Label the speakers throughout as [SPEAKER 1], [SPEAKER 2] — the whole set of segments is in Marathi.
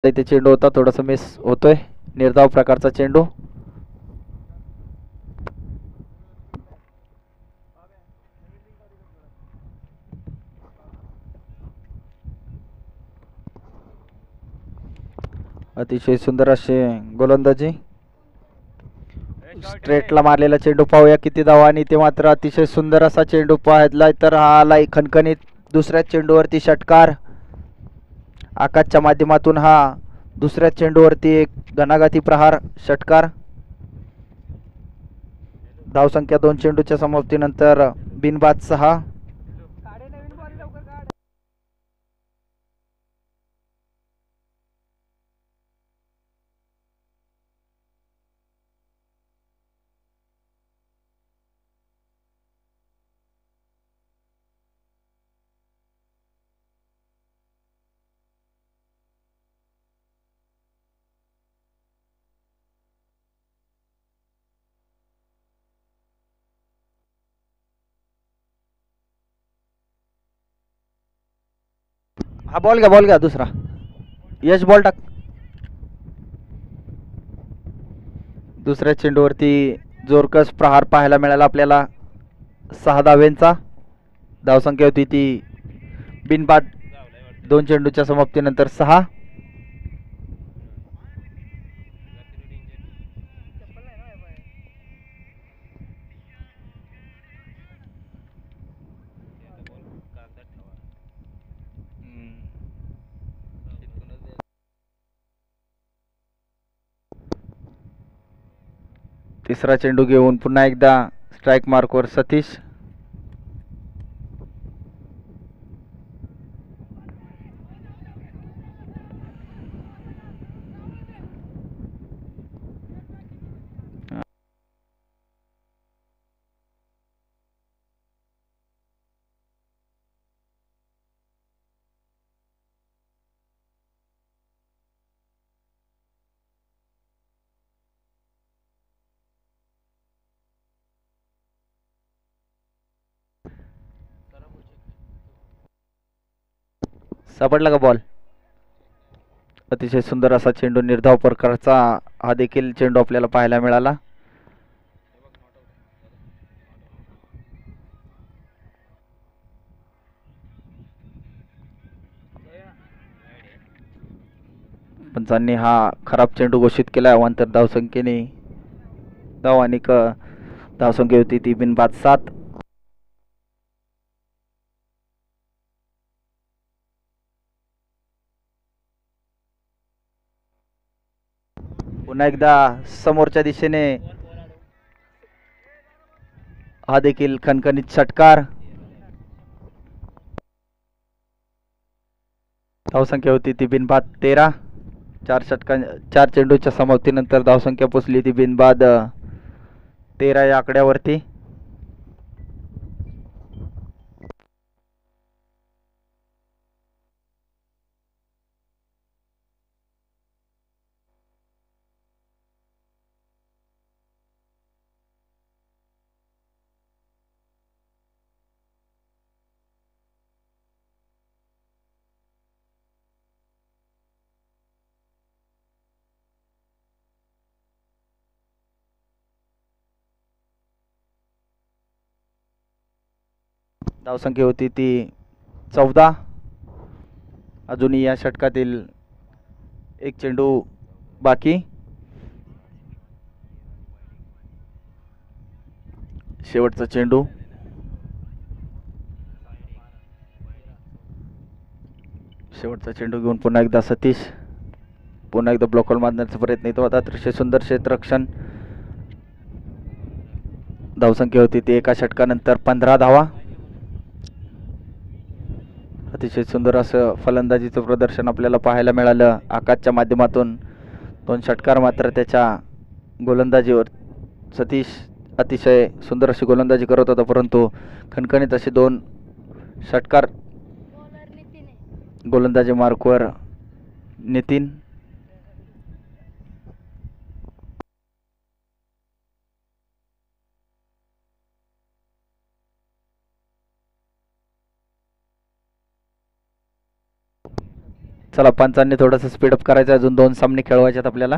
[SPEAKER 1] इथे चेंडू होता, थोडासा मिस होतोय. निर्धाव प्रकारचा चेंडू. अतिशय सुंदर असे गोलंदाजी. स्ट्रेटला मारलेला चेंडू पाहूया किती धावा, आणि ते मात्र अतिशय सुंदर असा चेंडू पाहिला तर हा आलाय खणखणीत. दुसऱ्या चेंडूवरती षटकार. आकाशच्या माध्यमातून हा दुसऱ्या चेंडूवरती एक घणाघाती प्रहार षटकार. धावसंख्या 2 चेंडूच्या समाप्तीनंतर बिनबाद 6. हा बॉल घ्या दुसरा. यश बॉल टाक. दुसऱ्या चेंडूवरती जोरकस प्रहार पाहायला मिळाला आपल्याला 6 धावेंचा. धावसंख्या होती ती बिनबाद 2 चेंडूच्या समाप्तीनंतर 6. तिसरा चेंडू घेऊन पुन्हा एकदा स्ट्राइक मार्कवर सतीश. सापडला का बॉल. अतिशय सुंदर असा चेंडू, निर्धाव प्रकारचा हा देखील चेंडू आपल्याला पाहायला मिळाला. पंचांनी हा खराब चेंडू घोषित केला. अवांतर धावसंख्येने धाव आणि धावसंख्या होती ती बिनबाद 7. पुन्हा एकदा समोरच्या दिशेने हा देखील खणखणीत षटकार. धावसंख्या होती ती बिनबाद 13. 4 चेंडूच्या समाप्तीनंतर धावसंख्या पोचली ती बिनबाद 13 या आकड्यावरती. धावसंख्या होती ती 14. अजूनही या षटकातील एक चेंडू बाकी. शेवटचा चेंडू. शेवटचा चेंडू घेऊन पुन्हा एकदा सतीश. पुन्हा एकदा ब्लॉकवर मारण्याचा प्रयत्न येतो आता. अतिशय सुंदर क्षेत्ररक्षण. धावसंख्या होती ती एका षटकानंतर 15 धावा. अतिशय सुंदर असं फलंदाजीचं प्रदर्शन आपल्याला पाहायला मिळालं आकाशच्या माध्यमातून. 2 षटकार मात्र त्याच्या गोलंदाजीवर. सतीश अतिशय सुंदर अशी गोलंदाजी करत होता, परंतु खणखणीत असे 2 षटकार गोलंदाजी मार्कवर नितीन. चला पंचांनी थोडंसं स्पीडअप करायचं, अजून 2 सामने खेळवायचे आपल्याला.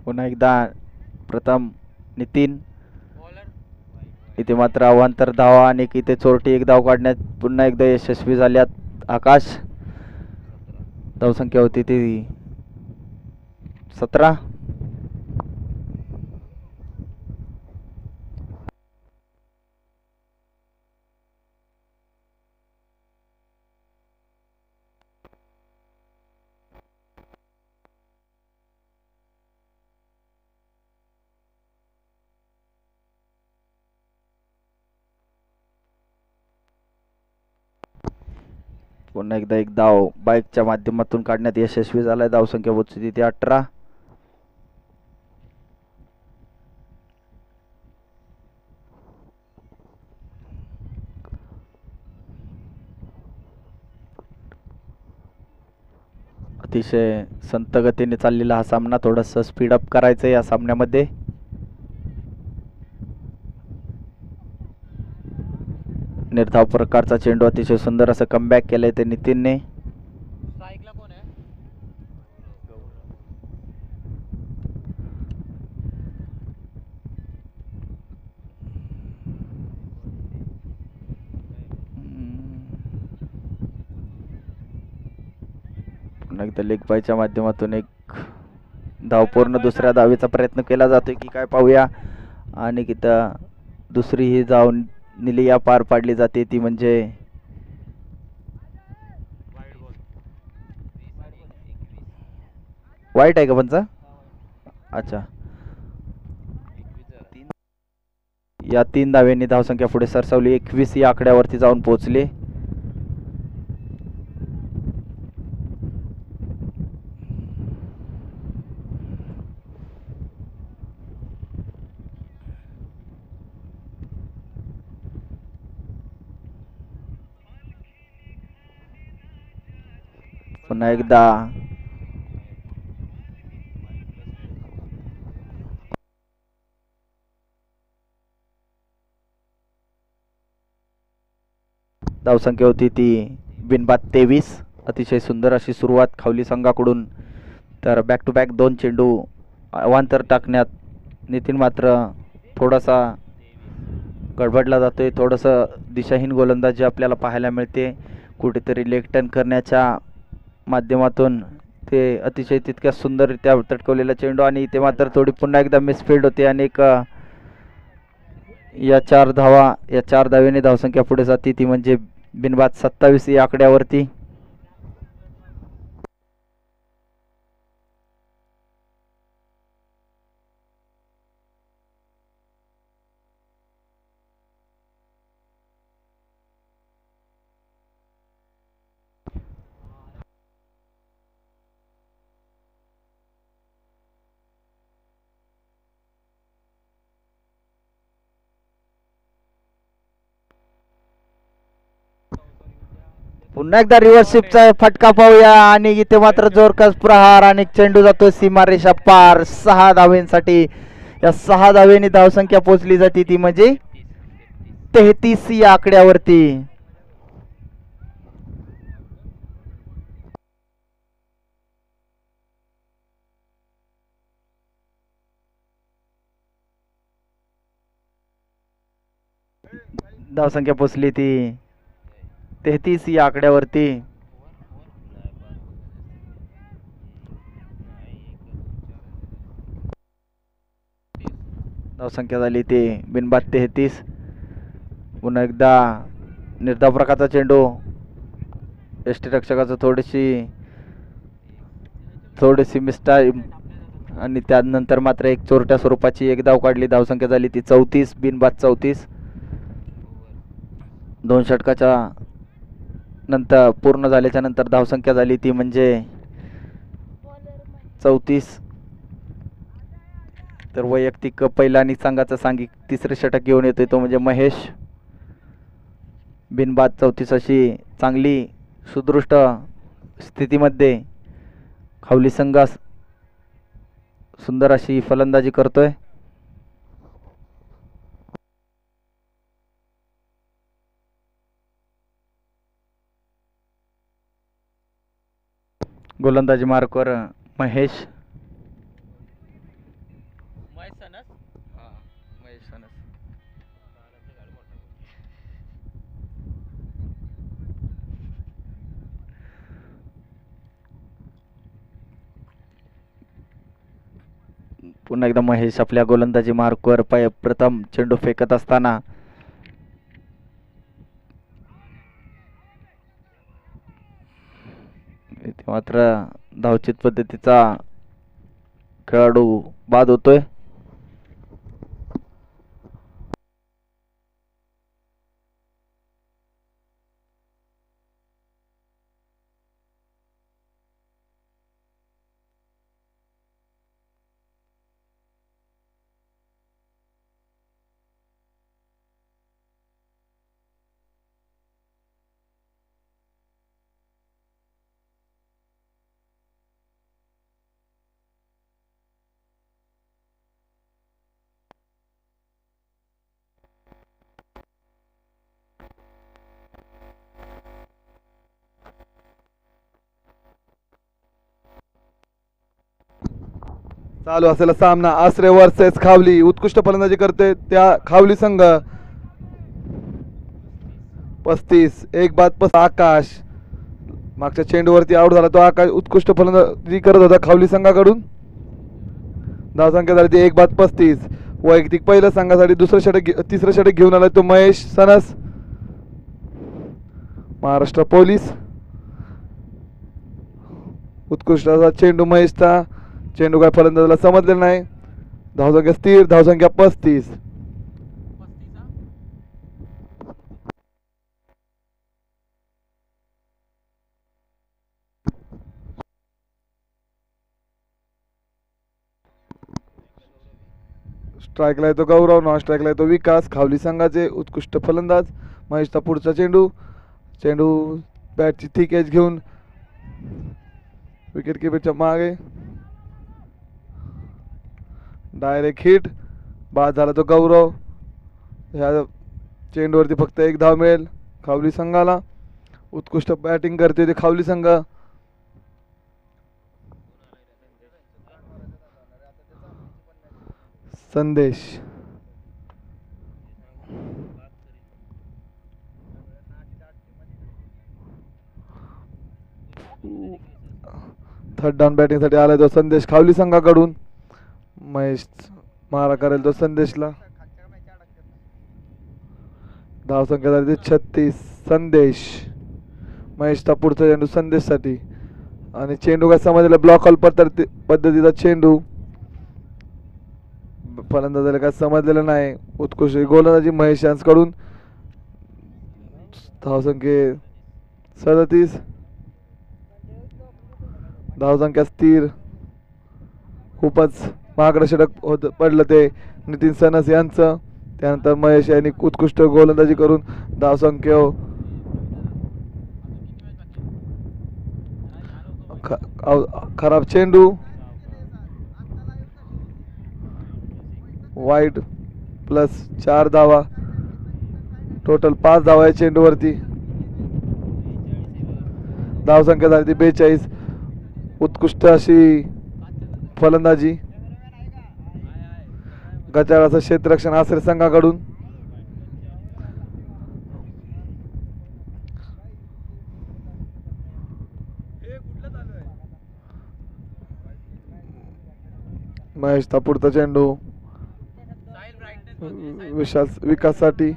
[SPEAKER 1] पुन्हा एकदा प्रथम नितीन, इथे मात्र अवांतर धावा आणि इथे चोरटी एक धाव काढण्यात पुन्हा एकदा यशस्वी झाल्यात आकाश. धावसंख्या होती ती 17. पुन्हा एकदा एक धाव बाईकच्या माध्यमातून काढण्यात यशस्वी झालाय. धावसंख्या पोहोचली ती 18. अतिशय संत गतीने चाललेला हा सामना, थोडंसं स्पीडअप करायचं या सामन्यामध्ये. निर्धाव प्रकारचा चेंडू, अतिशय सुंदर असं कमबॅक केलंय ते नितीनने. पुन्हा एकदा लेग बायच्या माध्यमातून एक धाव, पूर्ण दुसऱ्या धावेचा प्रयत्न केला जातोय की काय पाहूया. आणि इथं दुसरी ही धाव निलिया पार पाडली जाते, ती म्हणजे वाईट आहे का पंचा? अच्छा, या 3 धाव्यांनी धावसंख्या पुढे सरसावली. 21 या आकड्यावरती जाऊन पोहोचले. पुन्हा एकदा धावसंख्या होती ती बिनबाद 23. अतिशय सुंदर अशी सुरुवात खावली संघाकडून. तर बॅक टू बॅक 2 चेंडू अवांतर टाकण्यात नितीन मात्र थोडासा गडबडला जातोय. थोडंसं दिशाहीन गोलंदाजी आपल्याला पाहायला मिळते. कुठेतरी लेग टर्न करण्याच्या माध्यमातून ते अतिशय तितक्या सुंदररित्या तटकवलेला चेंडू, आणि इथे मात्र थोडी पुन्हा एकदा मिसफील्ड होते. आणि एक या 4 धावा, या 4 धावेने धावसंख्या पुढे जाते, ती म्हणजे बिनबाद 27 या आकड्यावरती. पुन्हा एकदा रिव्हर्सशिपचा फटका पाहूया. आणि इथे मात्र जोरकस प्रहार आणि चेंडू जातो सीमारेषा पार 6 धावेंसाठी. या 6 धावेंनी धावसंख्या पोहोचली जाते, ती म्हणजे 33 या आकड्यावरती. धावसंख्या पोहोचली ती 33 या आकड्यावरती. धावसंख्या झाली ती बिनबाद 33. पुन्हा एकदा निर्धाव प्रकारचा चेंडू, यष्टीरक्षकाचं थोडीशी मिस्टाईम, आणि त्यानंतर मात्र एक चोरट्या स्वरूपाची एक धाव काढली. धावसंख्या झाली ती 34, बिनबाद 34. 2 षटकाच्या नंतर पूर्ण झाल्याच्या नंतर धावसंख्या झाली ती म्हणजे 34. तर वैयक्तिक पहिला आणि संघाचा सांघिक तिसरे षटक घेऊन येतोय तो म्हणजे महेश. बिनबाद 34 अशी चांगली सुदृष्ट स्थितीमध्ये खावली संघ सुंदर अशी फलंदाजी करतोय. गोलंदाजी मार्कवर महेश. पुन्हा एकदा महेश आपल्या गोलंदाजी मार्कवर प्रथम चेंडू फेकत असताना मात्र धावचित पद्धतीचा खेळाडू बाद होतोय.
[SPEAKER 2] चालू असलेला सामना आसरे वर्सेस खावली. उत्कृष्ट फलंदाजी करते त्या खावली संघ. 35 एक बाद आकाश मागच्या चेंडूवरती आउट झाला तो आकाश. उत्कृष्ट फलंदाजी करत होता खावली संघाकडून. धावसंख्या झाली ती 1 बाद 35. वैयक्तिक पहिल्या संघासाठी तिसरं षटक घेऊन आला तो महेश सनस महाराष्ट्र पोलीस. उत्कृष्ट असा चेंडू महेशचा. चेंडू काय फलंदाजाला समजलेला नाही. धावसंख्या स्थिर. धावसंख्या 35. स्ट्राईकला येतो गौरव. नॉन स्ट्राईकला येतो विकास. खावली संघाचे उत्कृष्ट फलंदाज. महेशचा पुढचा चेंडू. बॅटची थिक एज घेऊन विकेट किपरच्या मागे. Direct hit. बाद झाला तो गौरव. ह्या चेंडूवरती फक्त 1 धाव मिळेल खावली संघाला. उत्कृष्ट बॅटिंग करते ते खावली संघ. संदेश थर्ड डाऊन बॅटिंग साठी आलाय तो संदेश खावली संघाकडून. महेश मारा करेल तो संदेशला. धावसंख्या झाली 36. संदेश. महेशचा पुढचा चेंडू संदेश साठी आणि चेंडू काय समजला ब्लॉक ऑल पद्धतीचा चेंडू. फलंदाजाला काय समजलेलं नाही. उत्कृष्ट गोलंदाजी महेश यांच्याकडून. धावसंख्या 37. धावसंख्या स्थिर. खूपच महागडं षटक पडलं ते नितीन सनस यांचं. त्यानंतर महेश यांनी उत्कृष्ट गोलंदाजी करून धावसंख्या खराब चेंडू. वाईट प्लस 4 धावा. टोटल 5 धावा आहे चेंडूवरती. धावसंख्या झाली 42. उत्कृष्ट अशी फलंदाजी. गजाराचं क्षेत्ररक्षण आसरे संघाकडून. महेशचा पुढचा चेंडू विकाससाठी.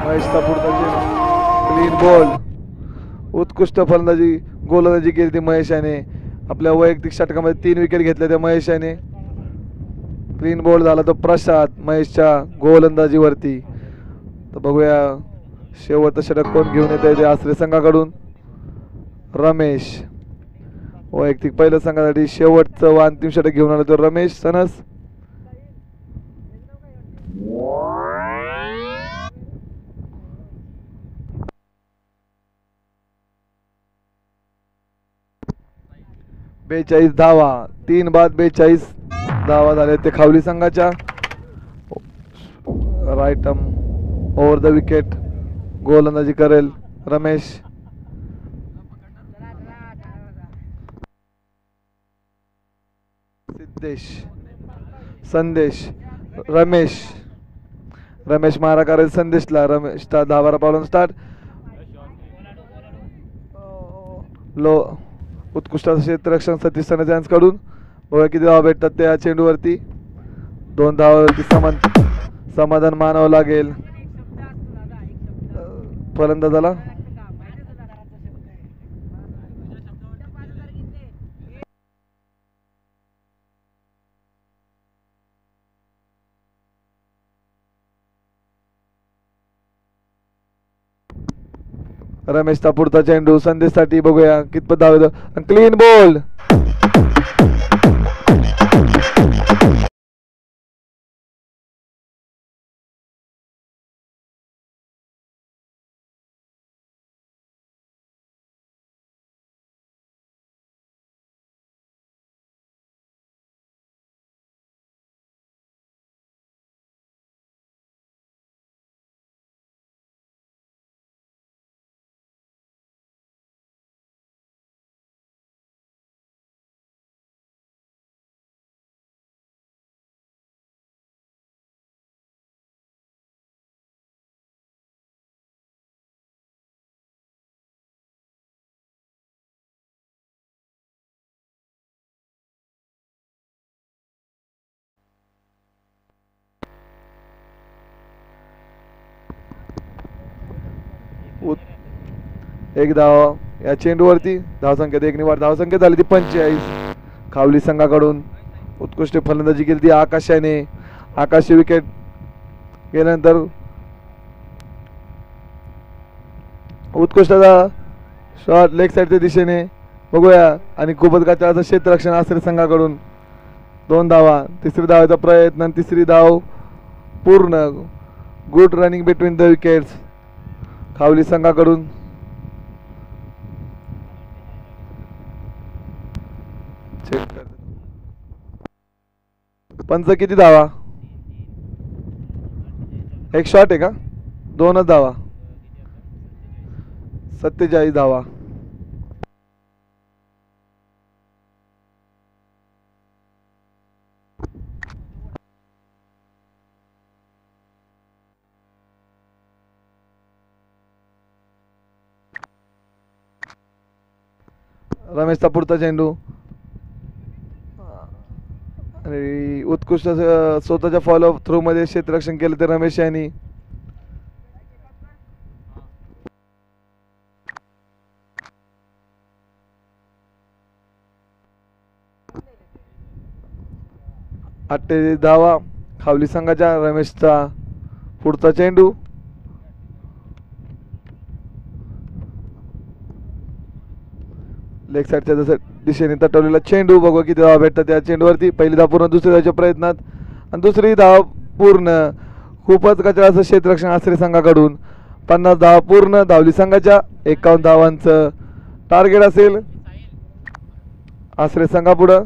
[SPEAKER 2] महेशचा पुढचा चेंडू क्लीन बॉल. उत्कृष्ट फलंदाजी गोलंदाजी केली ती महेश याने. आपल्या वैयक्तिक षटकामध्ये 3 विकेट घेतल्या त्या महेश याने. क्लीन बोल्ड झाला तो प्रशांत महेशच्या गोलंदाजीवरती. तर बघूया शेवटचं षटक कोण घेऊन येत आहे ते आसरे संघाकडून. रमेश वैयक्तिक पहिल्या संघासाठी शेवटचं व अंतिम षटक घेऊन आला तो रमेश सनस. बेचाळीस धावा 3 बाद 42 धावा झाले ते खावली संघाच्या. Right arm over the wicket गोलंदाजी करेल रमेश. सिद्धेश संदेश रमेश मारा करेल संदेशला. रमेश धावारा पावलं स्टार्ट. लो उत्कृष्ट क्षेत्ररक्षण सतीश सनस कडून. बघा किती धावा भेटतात त्या चेंडूवरती. 2 धावावरती समाधान मानावं लागेल फलंदाजाला. रमेशचा पुढचा चेंडू संदेशसाठी. बघूया कितपत धाव येतो. Clean ball. एक धाव या चेंडूवरती. धावसंख्येत 1 निवाड. धावसंख्या झाली ती 45. खावली संघाकडून उत्कृष्ट फलंदाजी केली ती आकाशाने. आकाशची विकेट गेल्यानंतर उत्कृष्टचा शॉट लेग साईडच्या दिशेने. बघूया आणि खूपच गाठाचं क्षेत्ररक्षण आसरे संघाकडून. 2 धावा. तिसरी धावाचा प्रयत्न आणि तिसरी धाव पूर्ण. Good running between the wickets खावली संघाकडून. पंच किती धावा. 1 शॉट आहे का. 2च धावा. 47 धावा. रमेशचा पुढचा चेंडू आणि उत्कृष्ट स्वतःच्या फॉलो थ्रू मध्ये क्षेत्ररक्षण केलं ते रमेश यांनी. अठ्ठेचाळीस धावा खावली संघाच्या. रमेशचा पुढचा चेंडू लेग साईडच्या जसं दिशेने तटवलेला चेंडू. बघू किती धावा भेटतात त्या चेंडूवरती. पहिली धाव पूर्ण दुसरी धावच्या प्रयत्नात आणि दुसरी धाव पूर्ण. खूपच कचराचं क्षेत्ररक्षण आसरे संघाकडून. 50 धावा पूर्ण. धावली संघाच्या 51 धावांचं टार्गेट असेल आसरे संघापुढं.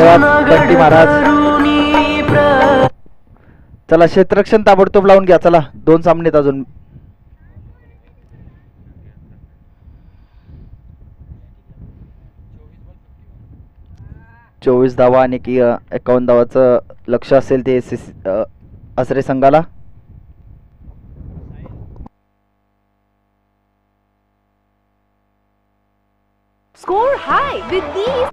[SPEAKER 1] धन्यवाद बंटी महाराज. चला क्षेत्ररक्षण ताबडतोब लावून घ्या. चला 2 सामनेत अजून. चोवीस धावा आणि 51 धावाचं लक्ष असेल ते आसरे संघाला.
[SPEAKER 3] Score high with these.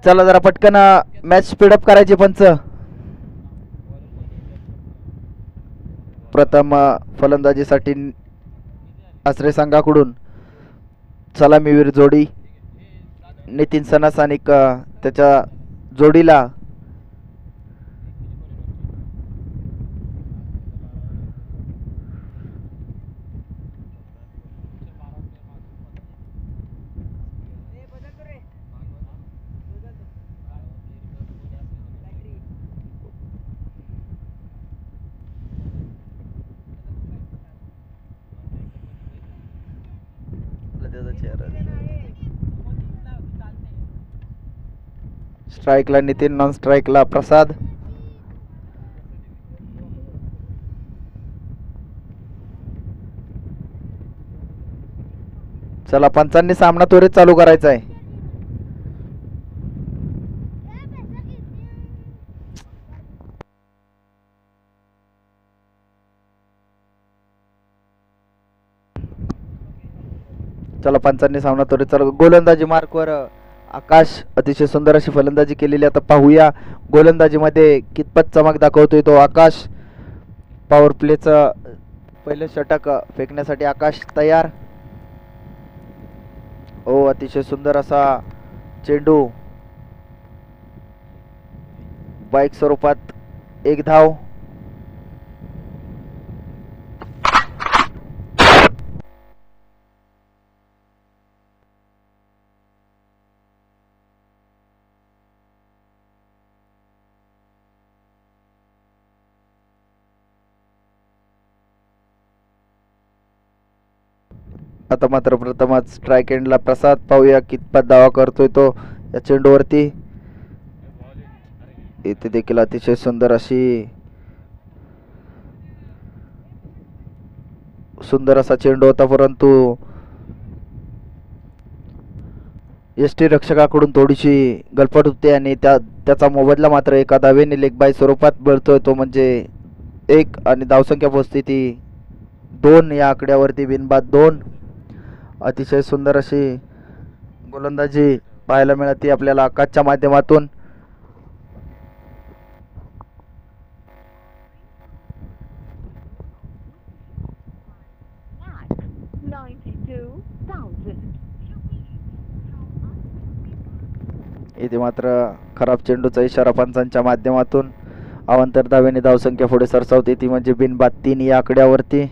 [SPEAKER 1] चला जरा पटकन मॅच स्पीडअप करायची पंच. प्रथम फलंदाजीसाठी आसरे संघाकडून सलामीवीर जोडी नितीन सनास आणि त्याच्या जोडीला स्ट्राइकला नितीन, नॉन स्ट्राइकला प्रसाद. चला पंचांनी सामना त्वरित चालू करायचा आहे. चला पंचांनी सामना त्वरित चालू. गोलंदाजी मार्कवर आकाश अतिशय सुंदर अशी फलंदाजी केलेली. आता पाहूया गोलंदाजीमध्ये कितपत चमक दाखवतोय तो आकाश. पॉवर प्लेचं पहिलं षटक फेकण्यासाठी आकाश तयार. ओ अतिशय सुंदर असा चेंडू. बाईक स्वरूपात 1 धाव. आता मात्र प्रथमच स्ट्राइक एंडला प्रसाद. पाहूया कितपत दावा करतोय तो या चेंडूवरती. इथे देखील अतिशय सुंदर असा चेंडू होता, परंतु यष्टी रक्षकाकडून थोडीशी गलफट होते आणि त्याचा मोबदला मात्र एका धावेने लेग बाय स्वरूपात मिळतोय, तो म्हणजे 1 आणि धावसंख्या पोहोचते ती 2. या आकड्यावरती बिनबाद 2. अतिशय सुंदर अशी गोलंदाजी पाहायला मिळते आपल्याला आकाशच्या माध्यमातून. इथे मात्र खराब चेंडूचा इशारा पंचांच्या माध्यमातून. अवांतर धावेने धावसंख्या पुढे सरसावते ती म्हणजे बिनबाद 3 या आकड्यावरती.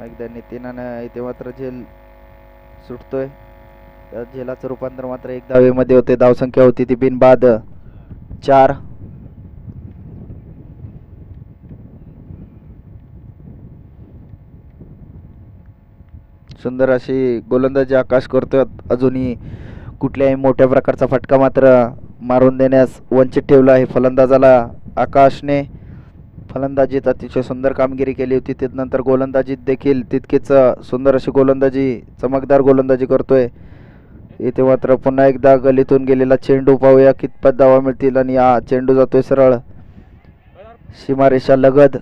[SPEAKER 1] एकदा नितीनानं इथे मात्र झेल सुटतोय. त्या झेलाचं रूपांतर मात्र 1 धावेमध्ये होते. धावसंख्या होती ती बिनबाद 4. सुंदर अशी गोलंदाजी आकाश करतोय. अजूनही कुठल्याही मोठ्या प्रकारचा फटका मात्र मारून देण्यास वंचित ठेवला आहे फलंदाजाला आकाशने. फलंदाजीत अतिशय सुंदर कामगिरी केली होती. त्यानंतर गोलंदाजीत देखील तितकीच सुंदर अशी गोलंदाजी, चमकदार गोलंदाजी करतोय. इथे मात्र पुन्हा एकदा गलीतून गेलेला चेंडू, पाहूया कितपत धावा मिळतील. आणि हा चेंडू जातोय सरळ सीमारेषा लगद.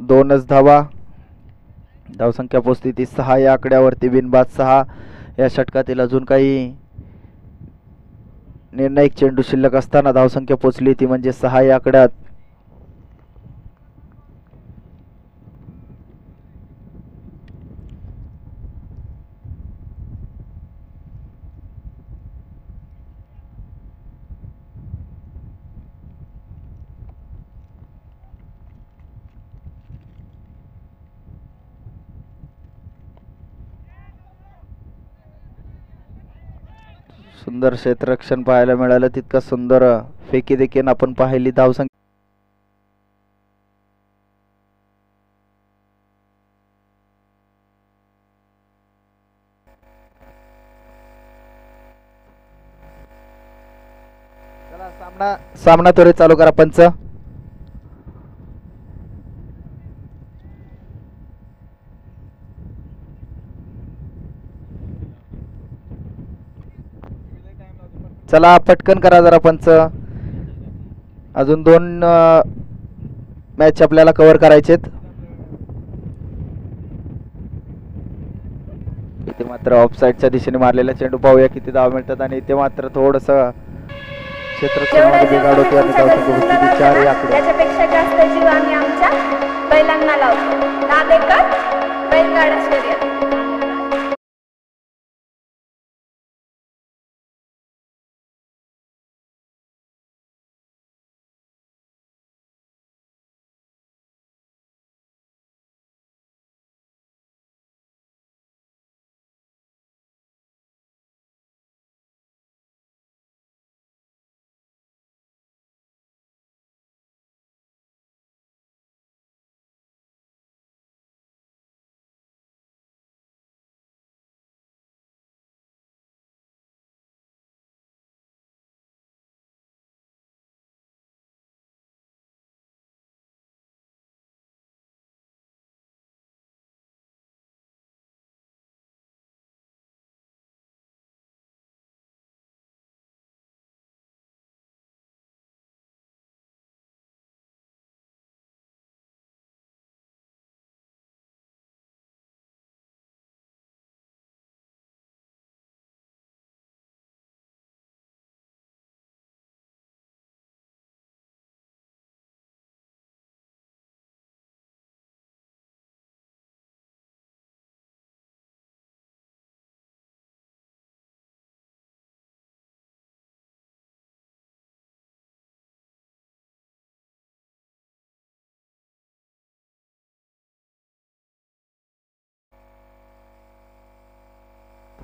[SPEAKER 1] 2च धावा. धावसंख्या पोहोचली ती 6 या आकड्यावरती. बिनबाद 6 या षटकातील. अजून काही निर्णायक चेंडू शिल्लक असताना धावसंख्या पोहोचली ती म्हणजे 6 या आकड्यात. सुंदर क्षेत्ररक्षण पाहायला मिळालं. तितका सुंदर फेकी देखील आपण पाहिली. धावसंख्या सामना त्वरित चालू करा पंच. चला पटकन करा जरा पंच. अजून 2 मॅच आपल्याला कव्हर करायचेत. इथे मात्र ऑफसाईडच्या दिशेने मारलेला चेंडू, पाहूया किती धावा मिळतात. आणि इथे मात्र थोडस क्षेत्ररक्षणामध्ये बिघाड होते आणि धावसंख्या 4 या आकडे.
[SPEAKER 3] त्याच्यापेक्षा जास्त जीव आम्ही आमच्या बैलांना लावतो. नादेकर बैलगाडा शर्यत.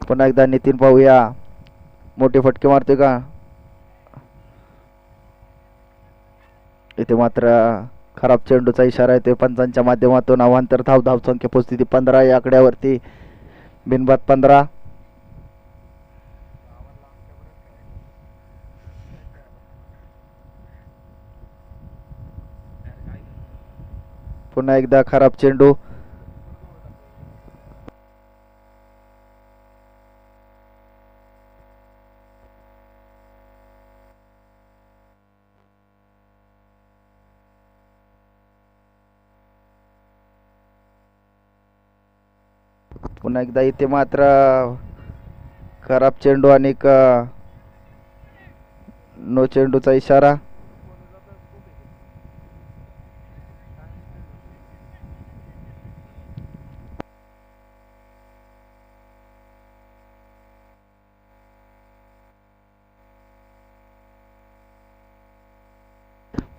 [SPEAKER 1] पुन्हा एकदा नितीन, पाहूया मोठे फटके मारते का. इथे मात्र खराब चेंडूचा इशारा येतोय पंचांच्या माध्यमातून. अवांतर धावसंख्या पोहोचली ती 15 या आकड्यावरती. बिनबाद 15. पुन्हा एकदा खराब चेंडू. पुन्हा एकदा इथे मात्र खराब चेंडू आणि नो चेंडूचा इशारा.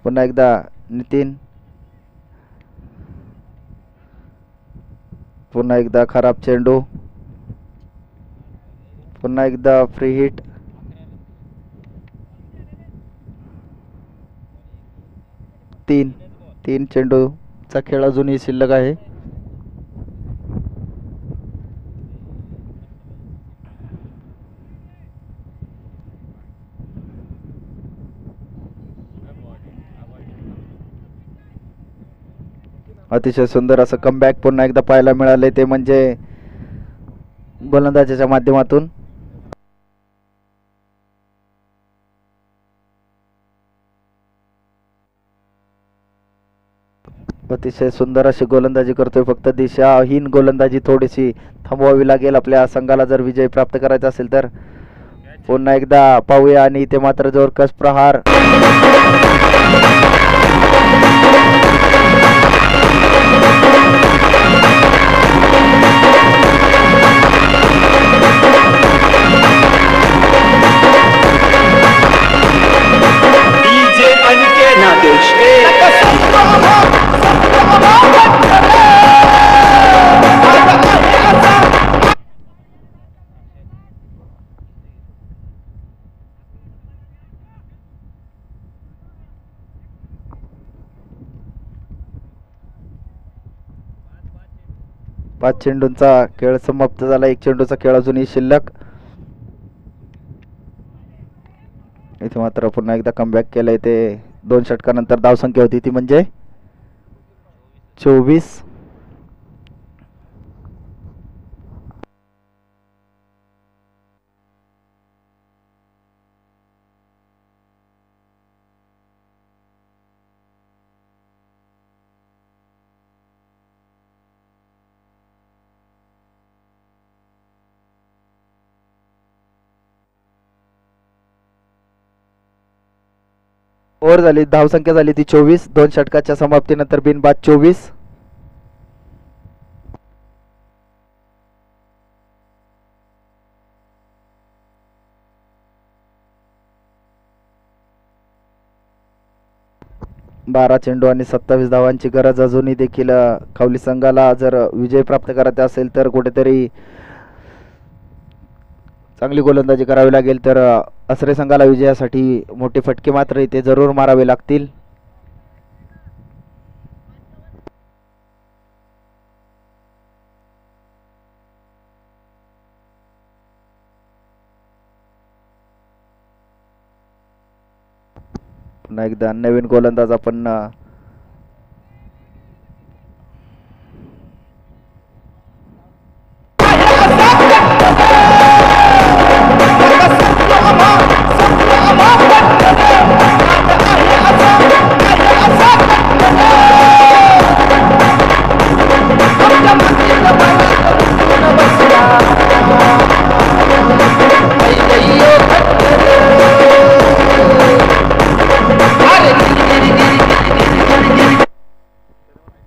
[SPEAKER 1] पुन्हा एकदा नितीन. पुन्हा एकदा खराब चेंडू. पुन्हा एकदा फ्री हिट. तीन चेंडूचा खेळ अजूनही शिल्लक आहे. अतिशय सुंदर असं कमबॅक पुन्हा एकदा पाहायला मिळाले, ते म्हणजे गोलंदाजाच्या माध्यमातून. अतिशय सुंदर अशी गोलंदाजी करतोय, फक्त दिशाहीन गोलंदाजी थोडीशी थांबवावी लागेल आपल्या संघाला जर विजय प्राप्त करायचा असेल तर. पुन्हा एकदा पाहूया आणि इथे मात्र जोरकस प्रहार. पाच चेंडूंचा खेळ समाप्त झाला. एक चेंडूचा खेळ अजूनही शिल्लक. इथे मात्र पुन्हा एकदा कमबॅक केलंय, ते 2 षटकानंतर धावसंख्या होती ती म्हणजे 24. ओव्हर झाली, धावसंख्या झाली ती 24. 2 षटकाच्या समाप्तीनंतर बिनबाद 24. बारा चेंडू आणि 27 धावांची गरज अजूनही देखील खावली संघाला जर विजय प्राप्त करायचा असेल तर कुठेतरी चांगली गोलंदाजी करावी लागेल. तर असरे संघाला विजयासाठी मोठे फटके मात्र इथे जरूर मारावे लागतील. पुन्हा एकदा नवीन गोलंदाज आपण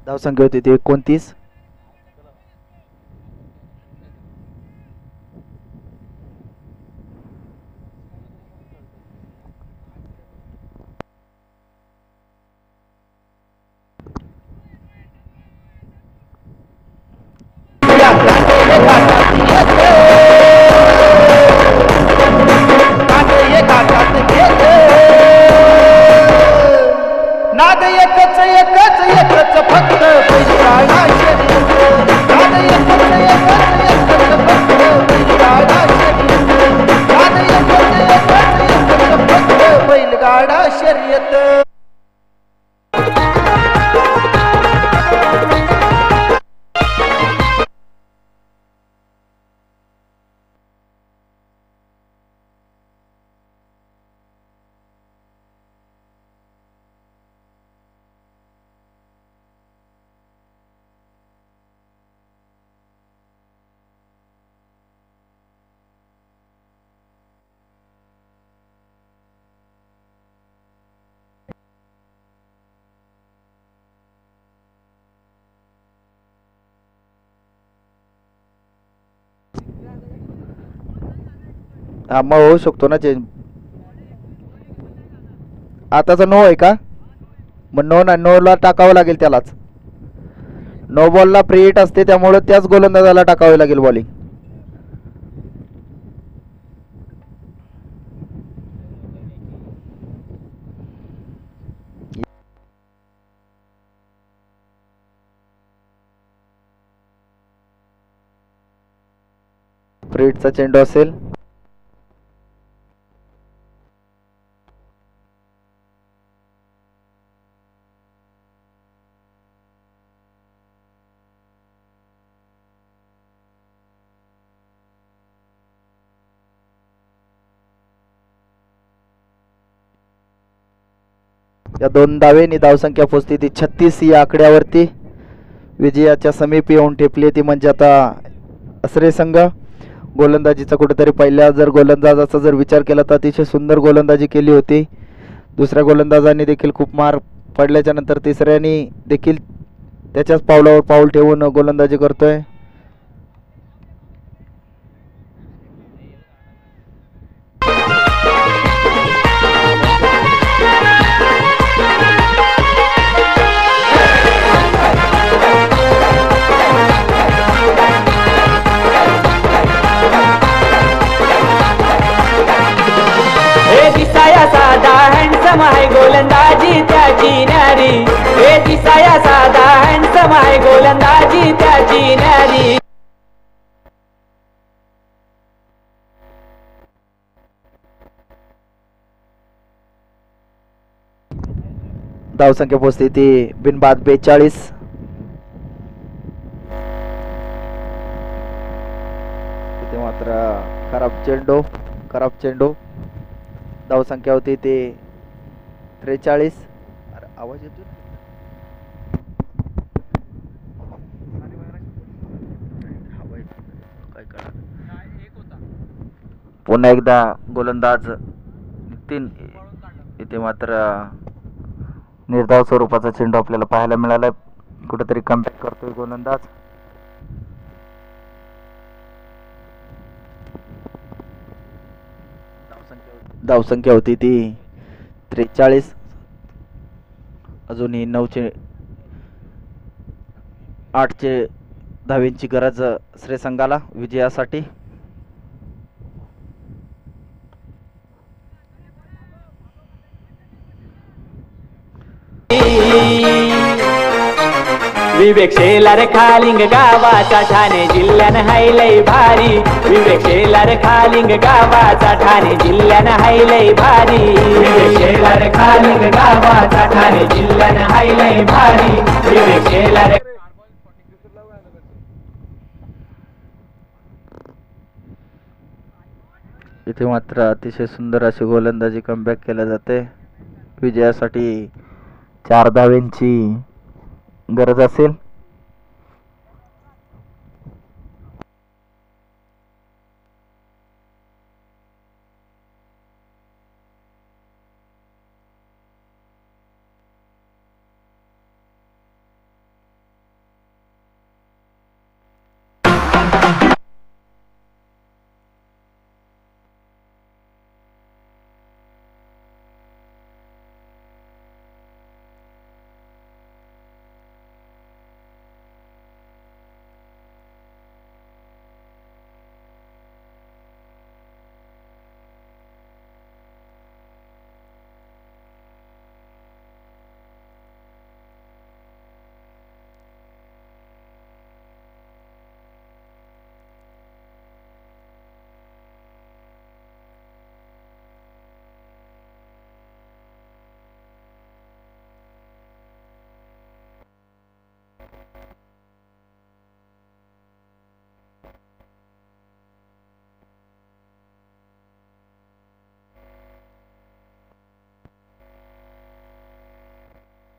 [SPEAKER 1] धावसंख्या होती ती 29.
[SPEAKER 4] नाद एकच एकच एकच फक्त बैलगाडा शर्यत. नाद एकच एकच एकच फक्त बैलगाडा शर्यत. नाद एकच एकच एकच फक्त बैलगाडा शर्यत.
[SPEAKER 1] हा मग होऊ शकतो ना चेंज. आताचा नो आहे का? मग नो ना, नो ला टाकावं लागेल त्यालाच. नो बॉलला फ्री हिट असते, त्यामुळे त्याच गोलंदाजाला टाकावी लागेल बॉलिंग. फ्री हिटचा चेंडू असेल. या 2 धावेंनी धावसंख्या पोहोचली ती 36 या आकड्यावरती. विजयाच्या समीप येऊन ठेपली ती म्हणजे आता असरे संघ. गोलंदाजीचा कुठेतरी पहिल्या जर गोलंदाजाचा जर विचार केला तर अतिशय सुंदर गोलंदाजी केली होती. दुसऱ्या गोलंदाजांनी देखील खूप मार पडल्याच्या नंतर तिसऱ्याने देखील त्याच्याच पावलावर पाऊल ठेवून गोलंदाजी करतोय.
[SPEAKER 5] दिसाया साधा हँडसम आहे गोलंदाजी त्याची न्यारी. हे दिसाया साधा हँडसम आहे गोलंदाजी त्याची न्यारी.
[SPEAKER 1] धावसंख्या पोहोचली ती बिनबाद 42. इथे मात्र खराब चेंडू. धावसंख्या होती ती 43. अरे आवाज येतो पुन्हा एकदा गोलंदाज नितीन. इथे मात्र निर्धाव स्वरूपाचा चेंडू आपल्याला पाहायला मिळालाय. कुठेतरी कमबॅक करतोय गोलंदाज. धावसंख्या होती ती 43. अजूनही 8चे धावेंची गरज श्री संघाला विजयासाठी.
[SPEAKER 5] विवेक शेलार खालिंग गावाचा ठाणे जिल्ह्यानं हायलय भारी. विवेक शेलार खालिंग गावाचा ठाणे जिल्ह्यानं हायलय भारी. विवेक शेलार खालिंग गावाचा ठाणे जिल्ह्यानं हायलय भारी. विवेक शेलार.
[SPEAKER 1] इथे मात्र अतिशय सुंदर अशी गोलंदाजी कमबॅक केल्या जाते. विजयासाठी 4 धावेंची गरज असेल.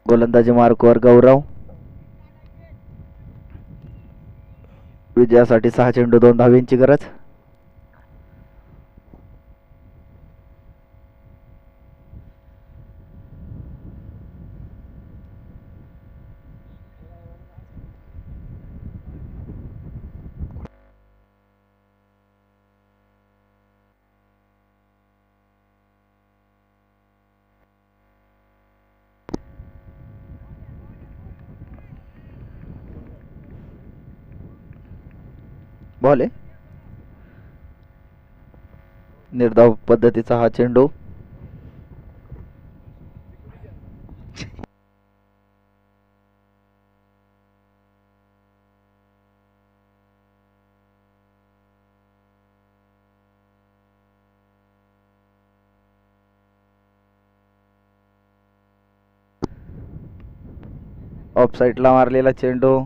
[SPEAKER 1] गोलंदाजी मार्कवर गौरव. विजयासाठी 6 चेंडू 2 धावेंची गरज. बॉल आहे. निर्धाव पद्धतीचा हा चेंडू. ऑफ साईडला मारलेला चेंडू